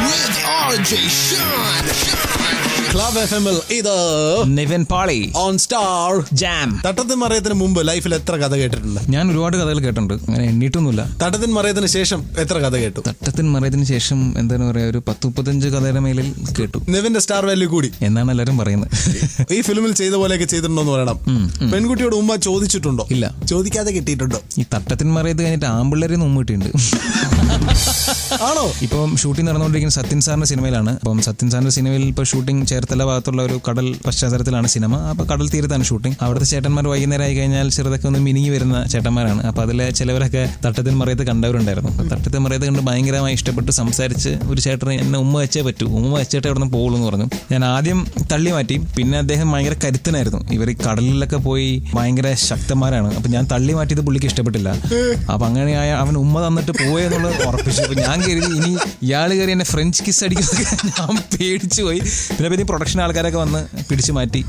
with RJ Sean. Club എഫ്എമ്മിൽ ഇത് Nivin Pauly on star jam. തട്ടത്തിൻ മറയത്തിന് മുമ്പ് ലൈഫിൽ എത്ര കഥ കേട്ടിട്ടുണ്ട്? ഞാൻ ഒരുപാട് കഥകൾ കേട്ടിട്ടുണ്ട്, അങ്ങനെ എണ്ണീട്ടൊന്നുമില്ല. തട്ടത്തിൻ മറയത്തിന് ശേഷം എത്ര കഥ കേട്ടു? തട്ടത്തിൻ മറയത്തിന് ശേഷം എന്താണ് പറയാ, ഒരു 10-35 കഥയുടെ മേലിൽ കേട്ടു. നിവിന്റെ സ്റ്റാർ വാല്യൂ കൂടി എന്നാണ് എല്ലാരും പറയുന്നത്. ഈ ഫിലിമിൽ ചെയ്ത പോലെയൊക്കെ ചെയ്തിട്ടുണ്ടോ എന്ന് പറയണം. പെൺകുട്ടിയോട് ഉമ്മ ചോദിച്ചിട്ടുണ്ടോ? ഇല്ല. ചോദിക്കാതെ കിട്ടിയിട്ടുണ്ടോ? ഈ തട്ടത്തിൻ മറയത്ത് കഴിഞ്ഞിട്ട് ആമ്പിള്ളേരെ മുമ്പ് കിട്ടിയിട്ടുണ്ട്. ആണോ? ഇപ്പം ഷൂട്ടിംഗ് നടന്നുകൊണ്ടിരിക്കുന്ന സത്യൻ സാറിന്റെ സിനിമയിലാണ്. അപ്പം സത്യൻ സാറിന്റെ സിനിമയിൽ ഇപ്പോൾ ഷൂട്ടിംഗ് ചേർത്തല ഭാഗത്തുള്ള ഒരു കടൽ പശ്ചാത്തലത്തിലാണ് സിനിമ. അപ്പോൾ കടൽ തീരത്താണ് ഷൂട്ടിംഗ്. അവിടുത്തെ ചേട്ടന്മാർ വൈകുന്നേരം ആയി കഴിഞ്ഞാൽ ചെറുതൊക്കെ ഒന്ന് മിനിങ്ങി വരുന്ന ചേട്ടന്മാരാണ്. അപ്പോൾ അതിലെ ചിലവരൊക്കെ തട്ടത്തിൻ മറയത്ത് കണ്ടവരുണ്ടായിരുന്നു. തട്ടത്തിൻ മറയത്ത് കണ്ട് ഭയങ്കരമായി ഇഷ്ടപ്പെട്ട് സംസാരിച്ച് ഒരു ചേട്ടന് എന്നെ ഉമ്മ വെച്ചേ പറ്റൂ, ഉമ്മ വെച്ചിട്ട് അവിടെ നിന്ന് പോകുള്ളൂ എന്ന് പറഞ്ഞു. ഞാൻ ആദ്യം തള്ളി മാറ്റി. പിന്നെ അദ്ദേഹം ഭയങ്കര കരുത്തനായിരുന്നു. ഇവർ ഈ കടലിലൊക്കെ പോയി ഭയങ്കര ശക്തന്മാരാണ്. അപ്പം ഞാൻ തള്ളി മാറ്റിയത് പുള്ളിക്ക് ഇഷ്ടപ്പെട്ടില്ല. അപ്പം അങ്ങനെയായ അവൻ ഉമ്മ തന്നിട്ട് പോയെന്നുള്ളത് ഉറപ്പിച്ചു. അപ്പം ഞാൻ കരുതി ഇനി ഇയാൾ കയറി എന്നെ ഫ്രഞ്ച് കിസ് അടിക്കുന്നൊക്കെ ഞാൻ പേടിച്ചു പോയി. പിന്നെ പ്രൊഡക്ഷൻ ആൾക്കാരൊക്കെ വന്ന് പിടിച്ചു മാറ്റി.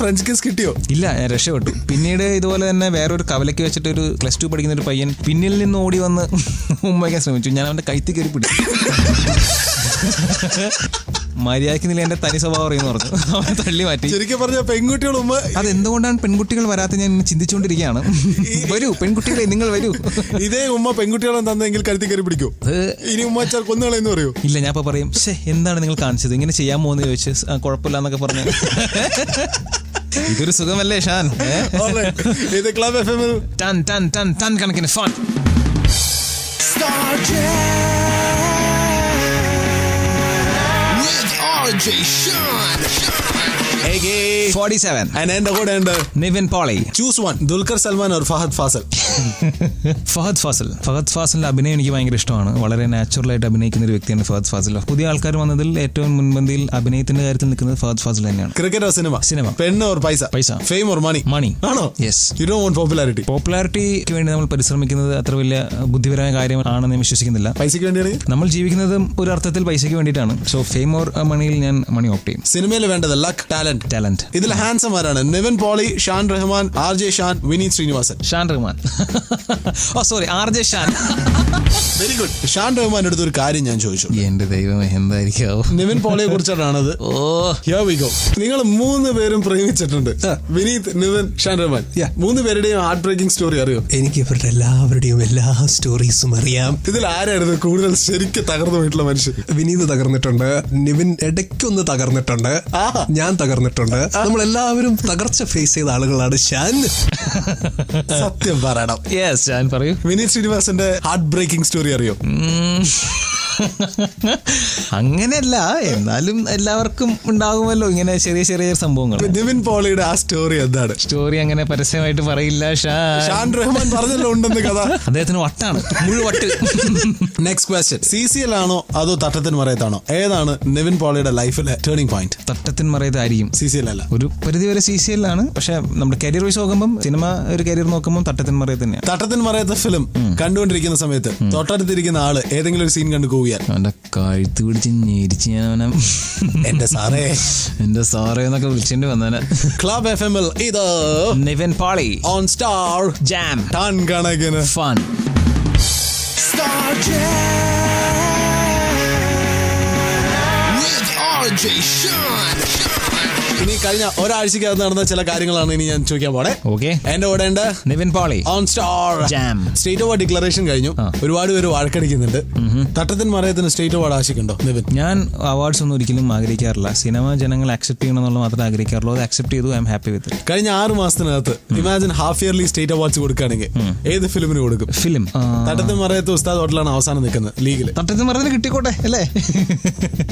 ഫ്രഞ്ച് കിസ് കിട്ടിയോ? ഇല്ല, ഞാൻ രക്ഷപ്പെട്ടു. പിന്നീട് ഇതുപോലെ തന്നെ വേറൊരു കവലയ്ക്ക് വെച്ചിട്ട് ഒരു +2 പഠിക്കുന്ന ഒരു പയ്യൻ പിന്നിൽ നിന്ന് ഓടി വന്ന് ഉമ്മയ്ക്കാൻ ശ്രമിച്ചു. ഞാൻ അവന്റെ കൈത്തി കയറി പിടിച്ചു. മര്യാദക്കുന്നില്ല, എന്റെ തനി സ്വഭാവം അറിയുന്നു പറഞ്ഞു. അവൻ തള്ളി മാറ്റി. ശരിക്കും പറഞ്ഞ പെൺകുട്ടികൾ ഉമ്മ അതെന്തുകൊണ്ടാണ് പെൺകുട്ടികൾ വരാത്ത ഞാൻ ചിന്തിച്ചുകൊണ്ടിരിക്കുകയാണ്. വരൂ പെൺകുട്ടികളെ, നിങ്ങൾ വരൂ. ഇതേ ഉമ്മ പെൺകുട്ടികളെ തന്നെങ്കിൽ കരുത്തി കയറി പിടിക്കൂ. ഇനി ഉമ്മ വെച്ചാൽ കൊന്നുകളെന്ന് പറയൂ? ഇല്ല, ഞാൻ ഇപ്പൊ പറയും, എന്താണ് നിങ്ങൾ കാണിച്ചത്, ഇങ്ങനെ ചെയ്യാമോ എന്ന് ചോദിച്ച് കുഴപ്പമില്ല എന്നൊക്കെ പറഞ്ഞു. ഇതൊരു സുഖമല്ലേ ഷാൻ? ഇത് ക്ലബ് എഫ്എമ്മിൽ ടൺ കണക്കിന് fun. Star with RJ Sean. 47 and എന്റെ കൂടെ ഉണ്ട് Nivin Pauly. Choose one, Dulquer Salmaan or Fahadh Faasil? Fahadh ഫാസിലിന്റെ അഭിനയം എനിക്ക് ഭയങ്കര ഇഷ്ടമാണ്. വളരെ നാച്ചുറലായിട്ട് അഭിനയിക്കുന്ന ഒരു വ്യക്തിയാണ് ഫഹദ് ഫാസിൽ. പുതിയ ആൾക്കാർ വന്നതിൽ ഏറ്റവും മുൻപന്തിയിൽ അഭിനയത്തിന്റെ കാര്യത്തിൽ നിൽക്കുന്നത് ഫഹദ് ഫാസിൽ തന്നെയാണ്. Cricket or cinema? പെണ്ണ് ഓർ പൈസ? Fame or money? ആണോ? യെസ്. യു ഡോണ്ട് വാണ്ട് പോപ്പുലാരിറ്റിക്ക് വേണ്ടി നമ്മൾ പരിശ്രമിക്കുന്നത് അത്ര വലിയ ബുദ്ധിപരമായ കാര്യമാണെന്ന് ഞാൻ വിശ്വസിക്കുന്നില്ല. പൈസയ്ക്ക് വേണ്ടിയാണ് നമ്മൾ ജീവിക്കുന്നത് ഒരു അർത്ഥത്തിൽ പൈസയ്ക്ക് വേണ്ടിയിട്ടാണ്. സോ ഫെയിം ഓർ മണിയിൽ ഞാൻ മണി ഓപ്റ്റ് ചെയ്യും. സിനിമയിൽ വേണ്ടത് ലക്ക്, ടാലന്റ്. ഇതിൽ ഹാൻസം ആരാണ്? Nivin Pauly, Shaan Rahman, RJ Shaan, Vineeth Sreenivasan? Shaan Rahman. RJ Shaan. Very good. Shaan Rahman എടുത്ത ഒരു കാര്യം ഞാൻ ചോദിച്ചു. എന്റെ ദൈവമേ, എന്തായിരിക്കും? നിവിൻ പോളിയെ കുറിച്ചാണത്. Here we go. നിങ്ങൾ 3 പേരും പ്രേമിച്ചിട്ടുണ്ട്. വിനീത്, നിവിൻ, ഷാൻ റഹ്മാൻ. 3 പേരുടെയും ഹാർട്ട് ബ്രേക്കിംഗ് സ്റ്റോറി അറിയോ? എനിക്ക് ഇവരുടെ എല്ലാവരുടെയും എല്ലാ സ്റ്റോറീസും അറിയാം. ഇതിൽ ആരായിരുന്നു കൂടുതൽ ശരിക്കും തകർന്നു പോയിട്ടുള്ള മനുഷ്യൻ? വിനീത് തകർന്നിട്ടുണ്ട്, നിവിൻ ഇടയ്ക്കൊന്ന് തകർന്നിട്ടുണ്ട്, ഞാൻ തകർന്നിട്ടുണ്ട്. നമ്മളെല്ലാവരും തകർച്ച ഫേസ് ചെയ്ത ആളുകളാണ്. ഷാൻ സത്യം പറയണം. ഷാൻ പറയൂ. വിനീത് ശ്രീനിവാസന്റെ ഹാർട്ട് ബ്രേക്കിംഗ് സ്റ്റോറി അറിയോ? അങ്ങനെയല്ല, എന്നാലും എല്ലാവർക്കും ഉണ്ടാകുമല്ലോ ഇങ്ങനെ ചെറിയ ചെറിയ സംഭവങ്ങൾ. നിവിൻ പോളിയുടെ ആ സ്റ്റോറി എന്താണ്? സ്റ്റോറി അങ്ങനെ പരസ്യമായിട്ട് പറയില്ല. ഷാൻ റഹ്മാൻ പറഞ്ഞല്ലോ ഉണ്ടെന്ന് കഥ. അദ്ദേഹത്തിന് വട്ടാണ്, മുഴുവട്ട്. നെക്സ്റ്റ് ക്വസ്റ്റ്യൻ, CCL ആണോ അതോ തട്ടത്തിൻ മറയത്താണോ? ഏതാണ് നിവിൻ പോളിയുടെ ലൈഫിലെ ടേണിംഗ് പോയിന്റ്? തട്ടത്തിൻ മറയത്തായിരിക്കും. CCL അല്ല, ഒരു പരിധി വരെ CCL ആണ്. പക്ഷെ നമ്മുടെ കരിയർ വൈസ് നോക്കുമ്പോൾ, സിനിമ ഒരു കരിയർ നോക്കുമ്പോൾ തട്ടത്തിൻ മറയത്ത് തന്നെയാണ്. തട്ടത്തിൻ മറയത്തെ ഫിലിം കണ്ടുകൊണ്ടിരിക്കുന്ന സമയത്ത് തൊട്ടടുത്തിരിക്കുന്ന ആള് ഏതെങ്കിലും ഒരു സീൻ കണ്ടു പോവുകയാണ്, അവന്റെ കഴുത്ത് പിടിച്ച് ഞെരിച്ച് ഞാൻ അവനെ എന്റെ സാറേ എന്നൊക്കെ വിളിച്ചിട്ട് വന്നേനെ. ക്ലബ് എഫ്എമ്മിൽ ഇത് Nivin Pauly on star jam. Ton കണക്കിന് fun. Star with RJ Sean. ഇനി കഴിഞ്ഞ ഒരാഴ്ചക്കകത്ത് നടന്ന ചില കാര്യങ്ങളാണ് ഇനി ഞാൻ ചോദിക്കാൻ പോണേ. ഓക്കെ. എന്റെ കൂടെ ഉണ്ട് Nivin Pauly on star jam. State award declaration കഴിഞ്ഞു. ഒരുപാട് പേര് വഴക്കടിക്കുന്നുണ്ട്. തട്ടത്തിൻ മറയത്തിന് സ്റ്റേറ്റ് അവാർഡ് ആശിക്കുണ്ടോ നിവിൻ? ഞാൻ അവാർഡ്സ് ഒന്നും ഒരിക്കലും ആഗ്രഹിക്കാറില്ല. സിനിമ ജനങ്ങൾ അക്സെപ്റ്റ് ചെയ്യണം എന്നുള്ള മാത്രമേ ആഗ്രഹിക്കാറുള്ളൂ. അത് അക്സെപ്റ്റ് ചെയ്തു, ഐ എം ഹാപ്പി വിത്ത്. കഴിഞ്ഞ 6 മാസത്തിനകത്ത് imagine half yearly state awards കൊടുക്കുകയാണെങ്കിൽ ഏത് ഫിലിമിന് കൊടുക്കും? ഫിലിം തട്ടത്തിൻ മറയത്ത് ഉസ്താദ് ഹോട്ടലാണ് അവസാനം നിൽക്കുന്നത് ലീഗിൽ. തട്ടത്തിൻ മറയത്തിന് കിട്ടിക്കോട്ടെ അല്ലേ?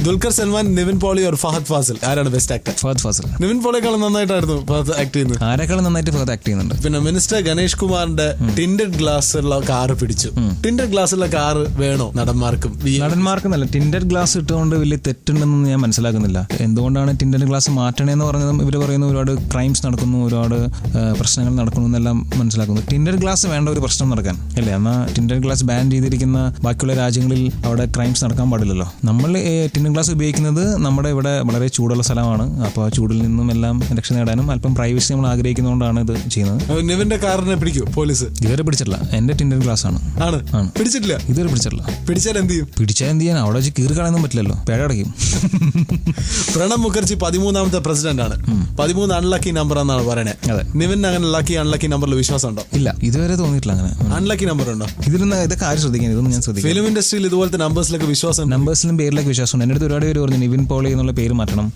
ദുൽഖർ സൽമാൻ, നിവിൻ പോളി or ഫഹദ് ഫാസിൽ, ആരാണ് ബെസ്റ്റ് ആക്ടർ? ഫഹദ് ഫാസിൽ. നിവിൻ പോളിയേക്കാളും നന്നായിട്ടായിരുന്നു ഫഹദ് ആക്ട് ചെയ്യുന്നത്. ആരെക്കാളും നന്നായിട്ട് ഫഹദ് ആക്ട് ചെയ്യുന്നുണ്ട്. പിന്നെ മിനിസ്റ്റർ ഗണേഷ് കുമാറിന്റെ ടിൻഡഡ് ഗ്ലാസുള്ള കാറ് പിടിച്ചു. ടിൻഡഡ് ഗ്ലാസുള്ള കാറ് വേണോ നടന്മാർക്കും? നടന്മാർക്കെന്നല്ല, ടിൻഡഡ് ഗ്ലാസ് ഇട്ടുകൊണ്ട് വലിയ തെറ്റുണ്ടെന്ന് ഞാൻ മനസ്സിലാക്കുന്നില്ല. എന്തുകൊണ്ടാണ് ടിൻഡഡ് ഗ്ലാസ് മാറ്റണേന്ന് പറഞ്ഞതും ഇവർ പറയുന്ന ഒരുപാട് ക്രൈംസ് നടക്കുന്നു, ഒരുപാട് പ്രശ്നങ്ങൾ നടക്കുന്നു എന്നെല്ലാം മനസ്സിലാക്കുന്നു. ടിൻഡഡ് ഗ്ലാസ് വേണ്ട ഒരു പ്രശ്നം നടക്കാൻ അല്ലേ? എന്നാൽ ടിൻഡഡ് ഗ്ലാസ് ബാൻ ചെയ്തിരിക്കുന്ന ബാക്കിയുള്ള രാജ്യങ്ങളിൽ അവിടെ ക്രൈംസ് നടക്കാൻ പാടില്ലല്ലോ. നമ്മൾ ടിൻഡഡ് ഗ്ലാസ് ഉപയോഗിക്കുന്നത് നമ്മുടെ ഇവിടെ വളരെ ചൂടുള്ള സ്ഥലമാണ്. അപ്പോൾ ചൂടിൽ നിന്നും എല്ലാം രക്ഷ നേടാനും അല്പം പ്രൈവസി നമ്മൾ ആഗ്രഹിക്കുന്നതുകൊണ്ടാണ് ഇത് ചെയ്യുന്നത്. നിവിന്റെ കാറിനെ പിടിക്കൂ പോലീസ്? ഇതുവരെ പിടിച്ചിട്ടില്ല. എന്റെ ടിൻഡർ ഗ്ലാസ് ആണ്. പിടിച്ചിട്ടില്ല? ഇതുവരെ പിടിച്ചിട്ടില്ല. പിടിച്ചാൽ എന്ത് ചെയ്യും? പിടിച്ചാൽ എന്ത് ചെയ്യാൻ? അവിടെ വെച്ച് കീറി കളയൊന്നും പറ്റില്ലല്ലോ, പേഴ അടയ്ക്കും. പ്രണബ് മുഖർജി 13ാമത്തെ പ്രസിഡന്റ് ആണ്. 13 അൺലക്കി നമ്പർ എന്നാണ് പറയണേ. നിവിൻ അങ്ങനെ അൺലക്കി നമ്പറിൽ വിശ്വാസം ഉണ്ടോ? ഇല്ല, ഇതുവരെ തോന്നിയിട്ടില്ല. അങ്ങനെ അൺലക്കി നമ്പർ ഉണ്ടോ? ഇതിലൊന്നും ഇതൊക്കെ ആരും ശ്രദ്ധിക്കാൻ, ഇതൊന്നും ഞാൻ ശ്രദ്ധിക്കും. ഫിലിം ഇൻഡസ്ട്രിയിൽ ഇതുപോലത്തെ നമ്പേഴ്സിലൊക്കെ വിശ്വാസം? നമ്പേഴ്സിലും പേരിലൊക്കെ വിശ്വാസമുണ്ട്. എന്റെ അടുത്ത് ഒരുപാട് പേര് പറഞ്ഞു നിവിൻ പോളി എന്നുള്ള പേര് മാറ്റണം,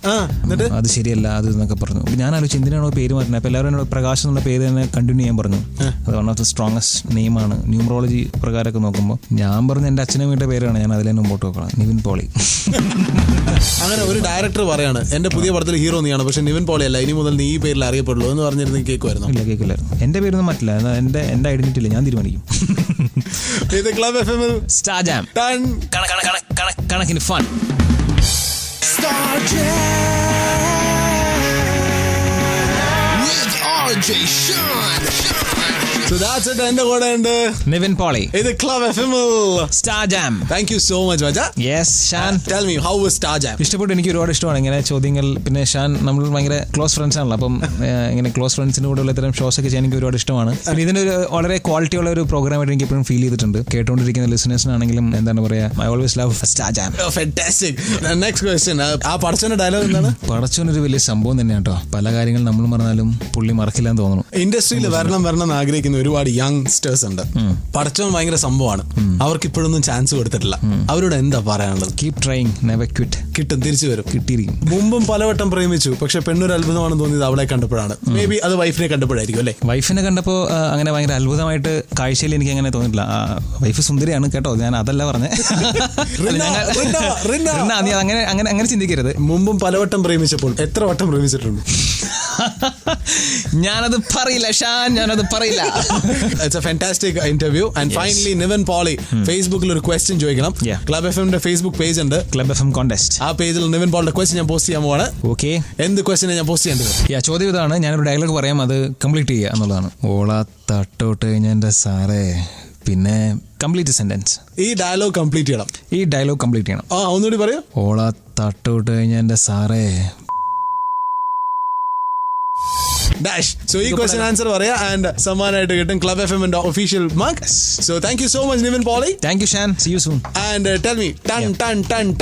അത് ശരിയല്ല അത് എന്നൊക്കെ പറഞ്ഞു. ഞാൻ ആലോചിച്ച് എന്തിനാണോ പേര് മാറ്റുന്നത്? അപ്പൊ എല്ലാവരും എന്നോട് പ്രകാശ് എന്നുള്ള പേര് തന്നെ കണ്ടിന്യൂ ചെയ്യാൻ പറഞ്ഞു. അത് വൺ ഓഫ് ദ സ്ട്രോങ്സ്റ്റ് നെയിമാണ് ന്യൂമറോളജി പ്രകാരമൊക്കെ നോക്കുമ്പോൾ. ഞാൻ പറഞ്ഞു എന്റെ അച്ഛനമ്മയുടെ പേരാണ്, ഞാൻ അതിലെ മുമ്പോട്ട് വെക്കണം, നിവിൻ പോളി. അങ്ങനെ ഒരു ഡയറക്ടർ പറയാണ് എന്റെ പുതിയ പടത്തിൽ ഹീറോ നീയാണ്, പക്ഷെ നിവിൻ പോളി അല്ല, ഇനി മുതൽ നീ ഈ പേരിൽ അറിയപ്പെടുള്ളൂ എന്ന് പറഞ്ഞിരുന്നു. കേൾക്കുമായിരുന്നു? ഇല്ല, കേൾക്കില്ലായിരുന്നു. എന്റെ പേരൊന്നും മാറ്റില്ല, എന്റെ ഐഡന്റിറ്റി ഇല്ല, ഞാൻ തീരുമാനിക്കും. ഇത് ക്ലബ് എഫ്എമ്മിൽ സ്റ്റാർ ജാം കണക്കിന് fun. Star Jam with RJ Sean. So that's it. എന്റെ കൂടെ ഉണ്ട് നിവിൻ പോളി. ഇത് ക്ലബ് എഫ്എമ്മിൽ star jam. Thank you so much മച്ചാ. Yes Sean, tell me how was star jam? ഇഷ്ടപ്പെട്ടു, എനിക്ക് ഒരുപാട് ഇഷ്ടമാണ് ഇങ്ങനെ ചോദ്യങ്ങൾ. പിന്നെ ഷാൻ നമ്മൾ ഭയങ്കര ക്ലോസ് ഫ്രണ്ട്സ് ആണല്ലോ, അപ്പം ഇങ്ങനെ ക്ലോസ് ഫ്രണ്ട്സിന്റെ കൂടെ ഉള്ള ഇത്തരം ഷോസ് ഒക്കെ ചെയ്യാൻ എനിക്ക് ഒരുപാട് ഇഷ്ടമാണ്. പിന്നെ ഇതിനൊരു വളരെ ക്വാളിറ്റി ഉള്ള ഒരു പ്രോഗ്രാമായിട്ട് എനിക്ക് എപ്പോഴും ഫീൽ ചെയ്തിട്ടുണ്ട്. കേട്ടുകൊണ്ടിരിക്കുന്ന ലിസണേഴ്സിനാണെങ്കിലും എന്താണ് പറയാ, I always love star jam. Fantastic. Next question. ആ പടച്ചോന്റെ ഡയലോഗ് എന്താണ്? പടച്ചോനൊരു വലിയ സംഭവം തന്നെയാണ് കേട്ടോ. പല കാര്യങ്ങൾ നമ്മൾ പറഞ്ഞാലും പുള്ളി മറക്കില്ല എന്ന് തോന്നുന്നു. ഇൻഡസ്ട്രിയിൽ വരണം എന്ന് ആഗ്രഹിക്കുന്ന ഒരുപാട് യങ്സ്റ്റേഴ്സ് ഉണ്ട്. പടച്ചോൻ ഭയങ്കര സംഭവമാണ്, അവർക്ക് ഇപ്പോഴൊന്നും ചാൻസ് കൊടുത്തിട്ടില്ല. അവരോട് എന്താ പറയാനുള്ളത്? Keep trying, never quit. കിട്ടും, തിരിച്ചു വരും. കിട്ടിയിരിക്കും. മുമ്പും പലവട്ടം പ്രേമിച്ചു, പക്ഷെ പെണ്ണൊരു അത്ഭുതമാണെന്ന് തോന്നിയത് അവളെ കണ്ടപ്പോഴാണ്. മേ ബി അത് വൈഫിനെ കണ്ടപ്പോഴായിരിക്കും അല്ലേ? വൈഫിനെ കണ്ടപ്പോ അങ്ങനെ ഭയങ്കര അത്ഭുതമായിട്ട് കാഴ്ചയിൽ എനിക്ക് അങ്ങനെ തോന്നിയിട്ടില്ല. വൈഫ് സുന്ദരിയാണ് കേട്ടോ, ഞാൻ അതല്ല പറഞ്ഞേ. അങ്ങനെ ചിന്തിക്കരുത്. മുമ്പും പലവട്ടം പ്രേമിച്ചപ്പോൾ എത്ര വട്ടം പ്രേമിച്ചിട്ടുണ്ട്? ഞാനത് പറയില്ല ഷാൻ, ഞാനത് പറയില്ല. It's a fantastic interview. And finally, Niven Pauly, ഫേസ്ബുക്കിൽ ഒരു ക്വസ്റ്റ്യൻ ചോദിക്കണം. ക്ലബ് എഫ്എമ്മിന്റെ ഫേസ്ബുക്ക് പേജ് ഉണ്ട്, ക്ലബ് എഫ് എം കോൺടെസ്റ്റ്. ആ പേജിൽ നിവിൻ പോളിയുടെ ക്വസ്റ്റ്യൻ ഞാൻ പോസ്റ്റ് ചെയ്യാൻ പോവാണ്. ഓക്കെ, എന്ത് ക്വസ്റ്റ്യൻ ഞാൻ പോസ്റ്റ് ചെയ്യേണ്ടത്? ചോദ്യം ഇതാണ്, ഞാനൊരു ഡയലോഗ് പറയാം, അത് കംപ്ലീറ്റ് ചെയ്യുക എന്നുള്ളതാണ്. ഓള തട്ടോട്ട് കഴിഞ്ഞ എന്റെ സാറേ, പിന്നെ കംപ്ലീറ്റ് സെന്റൻസ്. ഈ ഡയലോഗ് കംപ്ലീറ്റ് ചെയ്യണം. ഒന്നുകൂടി പറയൂ. ഓള തട്ടോട്ട് കഴിഞ്ഞ എന്റെ സാറേ ഡാഷ്. സോ ഈ ക്വസ്റ്റ്യൻ ആൻസർ പറയാ ആൻഡ് സമ്മാനമായിട്ട് കിട്ടും ക്ലബ് എഫ്എമ്മിന്റെ official mark. So thank you so much Nivin Pauly. Thank you Shan, see you soon. And tell me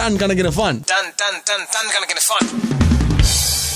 ton കണക്കിന് ഫൺ. ടൺ കണക്കിന് ഫൺ.